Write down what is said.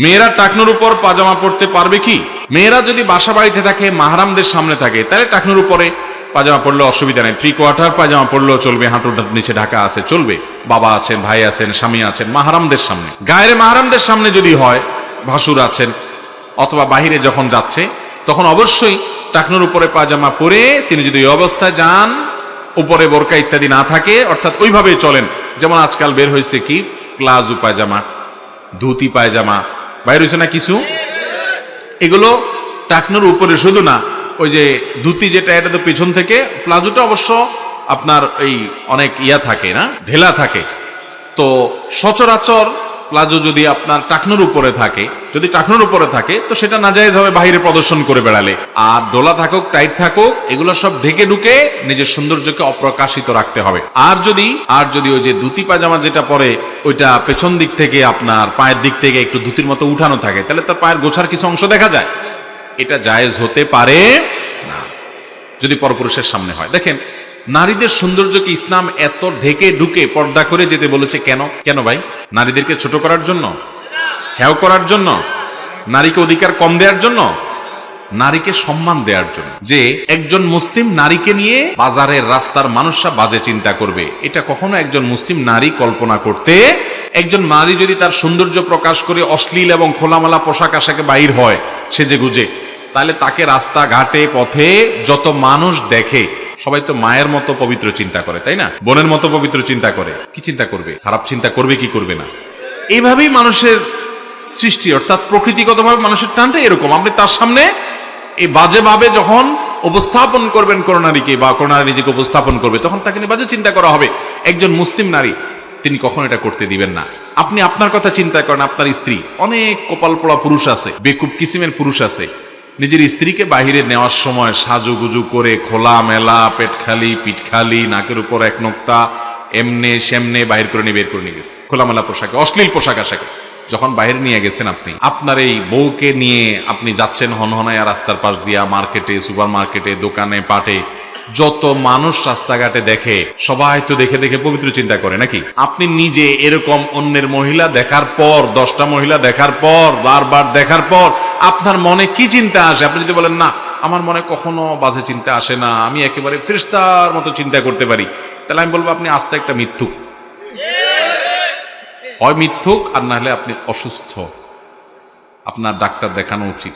মেয়েরা টাকনুর উপর পাজামা পরতে পারবে কি? মেয়েরা যদি বাসা বাড়িতে থাকে, মাহরামদের সামনে থাকে, তাহলে টাকনুর উপরে পাজামা পরলে অসুবিধা নেই। 3/4 পাজামা পরলেও চলবে, হাঁটুর নিচে ঢাকা আছে, চলবে। বাবা আছেন, ভাই আছেন, স্বামী আছেন, মাহরামদের সামনে। গায়ের মাহরামদের সামনে যদি হয়, ভাসুর আছেন অথবা বাহিরে যখন যাচ্ছে, তখন অবশ্যই টাকনুর উপরে পাজামা পরে তিনি যদি এই অবস্থায় যান, উপরে বোরকা ইত্যাদি না থাকে, অর্থাৎ ওইভাবেই চলেন। যেমন আজকাল বের হয়েছে কি প্লাজো পায়জামা, ধুতি পায়জামা বাইর হয়েছে না কিছু, এগুলো টাকনুর উপরে শুধু না, ওই যে ধুতি যেটা এটা তো পেছন থেকে, প্লাজোটা অবশ্য আপনার এই অনেক ইয়া থাকে না, ঢেলা থাকে। তো সচরাচর প্লাজো যদি আপনার টাকনুর উপরে থাকে, যদি টাকনুর উপরে থাকে তো সেটা নাজায়েজ হবে বাইরে প্রদর্শন করে বেড়ালে। আর ডোলা থাকুক টাইট থাকুক, এগুলো সব ঢেকে ঢুকে নিজের সৌন্দর্যকে অপ্রকাশিত রাখতে হবে। আর যদি ওই যে ধুতি পাজামা যেটা পরে ওইটা পেছন দিক থেকে আপনার পায়ের দিক থেকে একটু ধুতির মতো উঠানো থাকে, তাহলে তার পায়ের গোছার কিছু অংশ দেখা যায়, এটা জায়েজ হতে পারে না যদি পরপুরুষের সামনে হয়। দেখেন, নারীদের সৌন্দর্যকে ইসলাম এত ঢেকে ঢুকে পর্দা করে যেতে বলেছে কেন? কেন ভাই? নারীদেরকে ছোট করার জন্য, হেয় করার জন্য, নারীকে অধিকার কম দেওয়ার জন্য? নারীকে সম্মান দেওয়ার জন্য। যে একজন মুসলিম নারীকে নিয়ে বাজারের রাস্তার মানুষরা বাজে চিন্তা করবে, এটা কখনো একজন মুসলিম নারী কল্পনা করতে। একজন নারী যদি তার সৌন্দর্য প্রকাশ করে অশ্লীল এবং খোলামেলা পোশাক আশাকে বাহির হয় সেজে গুজে, তাহলে তাকে রাস্তা ঘাটে পথে যত মানুষ দেখে, সবাই তো মায়ের মতো পবিত্র চিন্তা করে, তাই না? বোনের মতো পবিত্র চিন্তা করে। কি চিন্তা করবে? খারাপ চিন্তা করবে কি করবে না? এইভাবেই মানুষের সৃষ্টি, অর্থাৎ প্রকৃতিগতভাবে মানুষের টানটা এরকম। আপনি তার সামনে এই বাজেভাবে যখন উপস্থাপন করবেন কোন নারীকে, বা কোন নারী নিজেকে উপস্থাপন করবে, তখন তাকে নিয়ে বাজে চিন্তা করা হবে। একজন মুসলিম নারী তিনি কখনো এটা করতে দিবেন না। আপনি আপনার কথা চিন্তা করেন, আপনার স্ত্রী, অনেক কপাল পোড়া পুরুষ আছে, বেকুব কিসিমের পুরুষ আছে, নিজের স্ত্রীকে বাহিরে নেওয়ার সময় সাজুগুজু করে খোলা মেলা পেট খালি পিঠ খালি নাকের উপর এক নোক্তা এমনে সেমনে বাহির করে নিয়ে বের করে নিয়ে গেছে, খোলামেলা পোশাকে, অশ্লীল পোশাক আশাকে। যখন বাইরে নিয়ে গেছেন আপনি, আপনার এই বউকে নিয়ে আপনি যাচ্ছেন হনহনায়া রাস্তার পাশ দিয়া, মার্কেটে, সুপার মার্কেটে, দোকানে পাটে, যত মানুষ রাস্তাঘাটে দেখে, সবাই তো দেখে দেখে পবিত্র চিন্তা করে নাকি? আপনি নিজে এরকম অন্যের মহিলা দেখার পর, 10টা মহিলা দেখার পর, বারবার দেখার পর আপনার মনে কি চিন্তা আসে? আপনি যদি বলেন না, আমার মনে কখনো বাজে চিন্তা আসে না, আমি একেবারে ফেরেশতার মতো চিন্তা করতে পারি, তাহলে আমি বলবো আপনি আস্তে একটা মিথ্যুক। হয় মিথ্যুক, আর না হলে আপনি অসুস্থ, আপনার ডাক্তার দেখানো উচিত।